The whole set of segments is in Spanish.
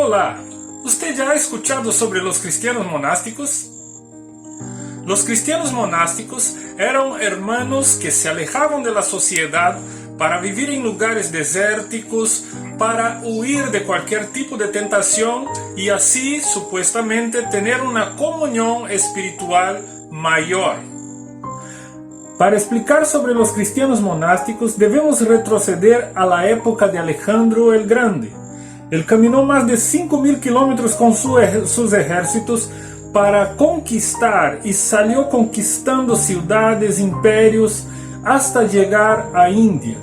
Olá, ¿usted ya ha escuchado sobre los cristianos monásticos? Los cristianos monásticos eran hermanos que se alejaban de la sociedad para vivir en lugares desérticos, para huir de cualquier tipo de tentación y así supuestamente tener una comunión espiritual mayor. Para explicar sobre los cristianos monásticos debemos retroceder a la época de Alejandro el Grande. Él caminó más de 5.000 kilómetros con sus ejércitos para conquistar y salió conquistando ciudades, imperios, hasta llegar a India.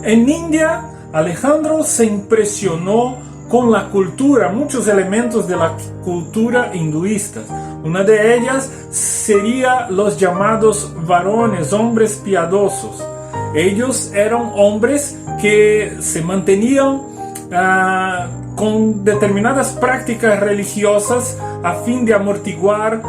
En India, Alejandro se impresionó con la cultura, muchos elementos de la cultura hinduista. Una de ellas sería los llamados varones, hombres piadosos. Ellos eran hombres que se mantenían con determinadas prácticas religiosas a fin de amortiguar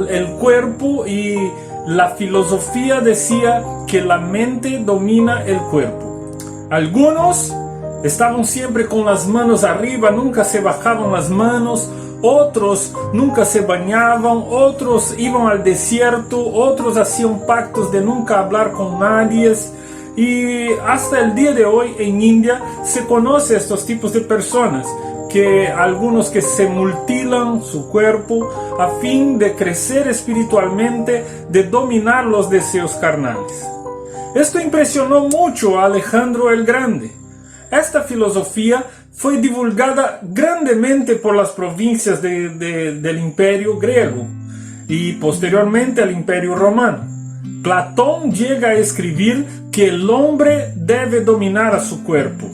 el cuerpo, y la filosofía decía que la mente domina el cuerpo. Algunos estaban siempre con las manos arriba, nunca se bajaban las manos. Otros nunca se bañaban, otros iban al desierto, otros hacían pactos de nunca hablar con nadie. Y hasta el día de hoy en India se conoce estos tipos de personas, que algunos que se mutilan su cuerpo a fin de crecer espiritualmente, de dominar los deseos carnales. Esto impresionó mucho a Alejandro el Grande. Esta filosofía fue divulgada grandemente por las provincias del imperio griego y posteriormente al imperio romano. Platón llega a escribir que el hombre debe dominar a su cuerpo.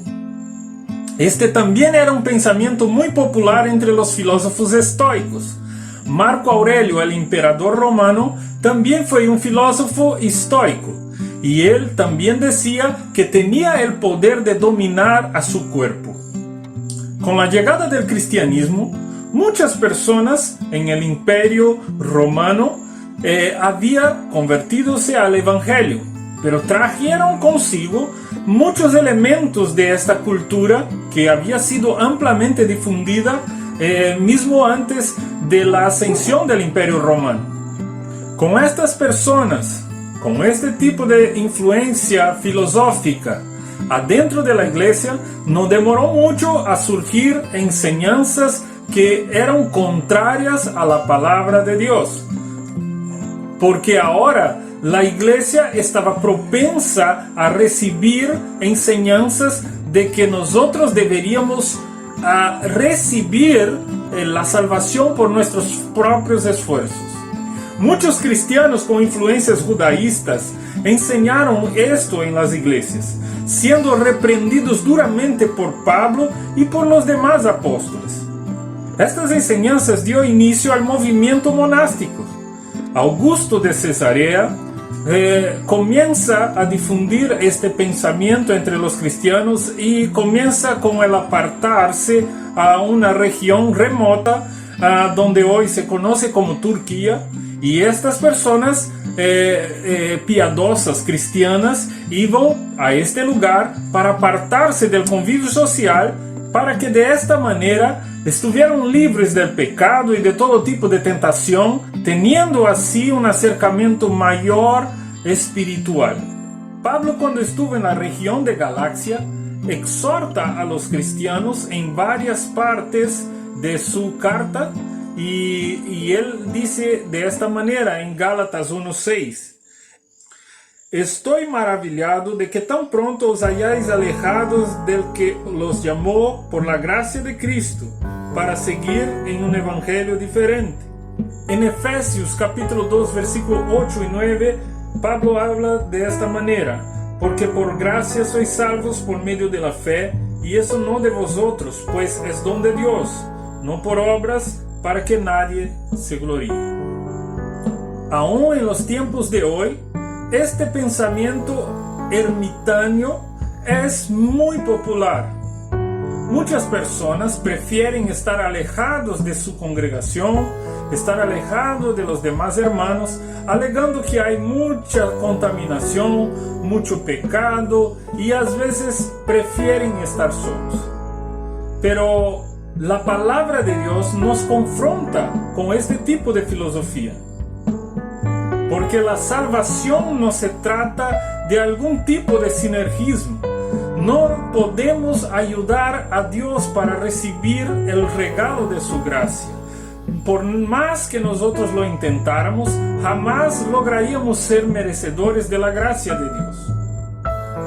Este también era un pensamiento muy popular entre los filósofos estoicos. Marco Aurelio, el emperador romano, también fue un filósofo estoico, y él también decía que tenía el poder de dominar a su cuerpo. Con la llegada del cristianismo, muchas personas en el imperio romano habían convertidose al evangelio, pero trajeron consigo muchos elementos de esta cultura que había sido ampliamente difundida mismo antes de la ascensión del imperio romano. Con estas personas, con este tipo de influencia filosófica adentro de la iglesia, no demoró mucho a surgir enseñanzas que eran contrarias a la palabra de Dios. Porque ahora la iglesia estaba propensa a recibir enseñanzas de que nosotros deberíamos recibir la salvación por nuestros propios esfuerzos. Muchos cristianos con influencias judaístas enseñaron esto en las iglesias, siendo reprendidos duramente por Pablo y por los demás apóstoles. Estas enseñanzas dio inicio al movimiento monástico. Augusto de Cesarea comienza a difundir este pensamiento entre los cristianos y comienza con el apartarse a una región remota donde hoy se conoce como Turquía, y estas personas piadosas cristianas iban a este lugar para apartarse del convivio social, para que de esta manera estuvieran libres del pecado y de todo tipo de tentación, teniendo así un acercamiento mayor espiritual. Pablo, cuando estuvo en la región de Galacia, exhorta a los cristianos en varias partes de su carta, y él dice de esta manera en Gálatas 1:6: Estoy maravillado de que tan pronto os hayáis alejados del que los llamó por la gracia de Cristo para seguir en un evangelio diferente. En Efesios capítulo 2 versículo 8 y 9, Pablo habla de esta manera: porque por gracia sois salvos por medio de la fe, y eso no de vosotros, pues es don de Dios, no por obras, para que nadie se gloríe. Aún en los tiempos de hoy, este pensamiento ermitaño es muy popular. Muchas personas prefieren estar alejados de su congregación, estar alejados de los demás hermanos, alegando que hay mucha contaminación, mucho pecado, y a veces prefieren estar solos. Pero la palabra de Dios nos confronta con este tipo de filosofía. Porque la salvación no se trata de algún tipo de sinergismo. No podemos ayudar a Dios para recibir el regalo de su gracia. Por más que nosotros lo intentáramos, jamás lograríamos ser merecedores de la gracia de Dios.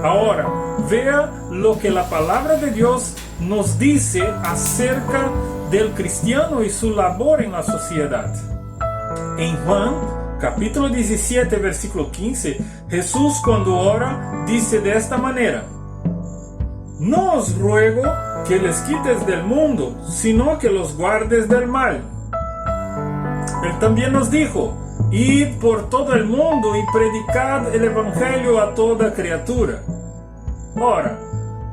Ahora, vea lo que la palabra de Dios nos dice acerca del cristiano y su labor en la sociedad. En Juan, capítulo 17, versículo 15, Jesús cuando ora dice de esta manera: no os ruego que les quites del mundo, sino que los guardes del mal. Él también nos dijo: id por todo el mundo y predicad el evangelio a toda criatura. Ahora,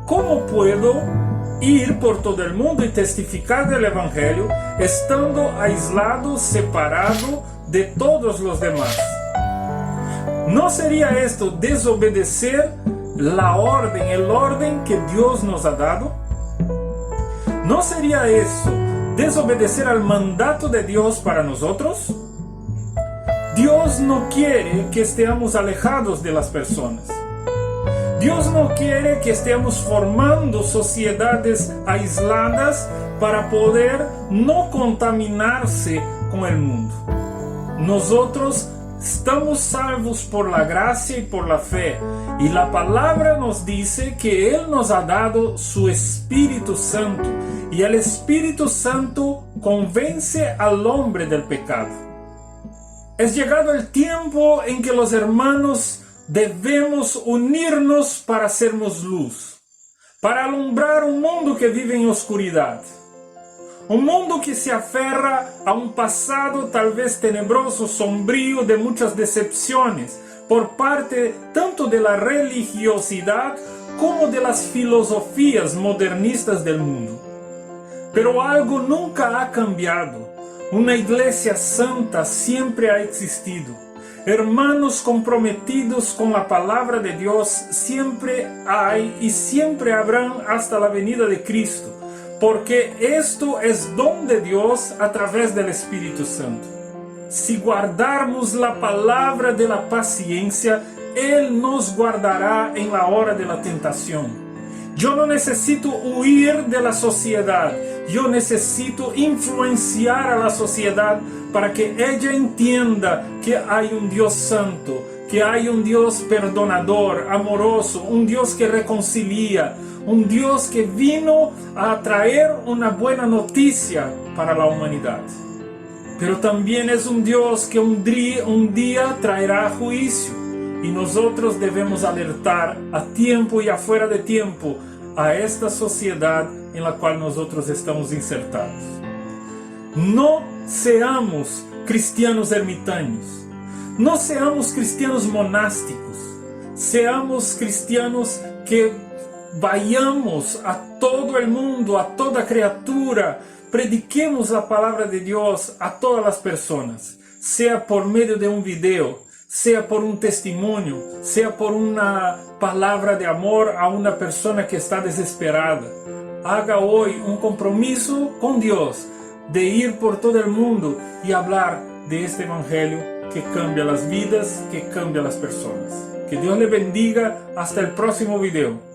¿cómo puedo ir por todo el mundo y testificar del evangelio estando aislado, separado de todos los demás? ¿No sería esto desobedecer la orden, el orden que Dios nos ha dado? ¿No sería eso desobedecer al mandato de Dios para nosotros? Dios no quiere que estemos alejados de las personas. Dios no quiere que estemos formando sociedades aisladas para poder no contaminarse con el mundo. Nosotros estamos salvos por la gracia y por la fe, y la palabra nos dice que Él nos ha dado su Espíritu Santo, y el Espíritu Santo convence al hombre del pecado. Es llegado el tiempo en que los hermanos debemos unirnos para hacernos luz, para alumbrar un mundo que vive en oscuridad. Un mundo que se aferra a un pasado tal vez tenebroso, sombrío, de muchas decepciones, por parte tanto de la religiosidad como de las filosofías modernistas del mundo. Pero algo nunca ha cambiado. Una iglesia santa siempre ha existido. Hermanos comprometidos con la palabra de Dios siempre hay y siempre habrán hasta la venida de Cristo. Porque esto es don de Dios a través del Espíritu Santo. Si guardarmos la palabra de la paciencia, Él nos guardará en la hora de la tentación. Yo no necesito huir de la sociedad, yo necesito influenciar a la sociedad para que ella entienda que hay un Dios santo, que hay un Dios perdonador, amoroso, un Dios que reconcilia, un Dios que vino a traer una buena noticia para la humanidad. Pero también es un Dios que un día traerá juicio, y nosotros debemos alertar a tiempo y afuera de tiempo a esta sociedad en la cual nosotros estamos insertados. No seamos cristianos ermitaños, no seamos cristianos monásticos, seamos cristianos que vayamos a todo el mundo, a toda criatura, prediquemos la palabra de Dios a todas las personas, sea por medio de un video, sea por un testimonio, sea por una palabra de amor a una persona que está desesperada. Haga hoy un compromiso con Dios de ir por todo el mundo y hablar de este evangelio que cambia las vidas, que cambia las personas. Que Dios le bendiga. Hasta el próximo video.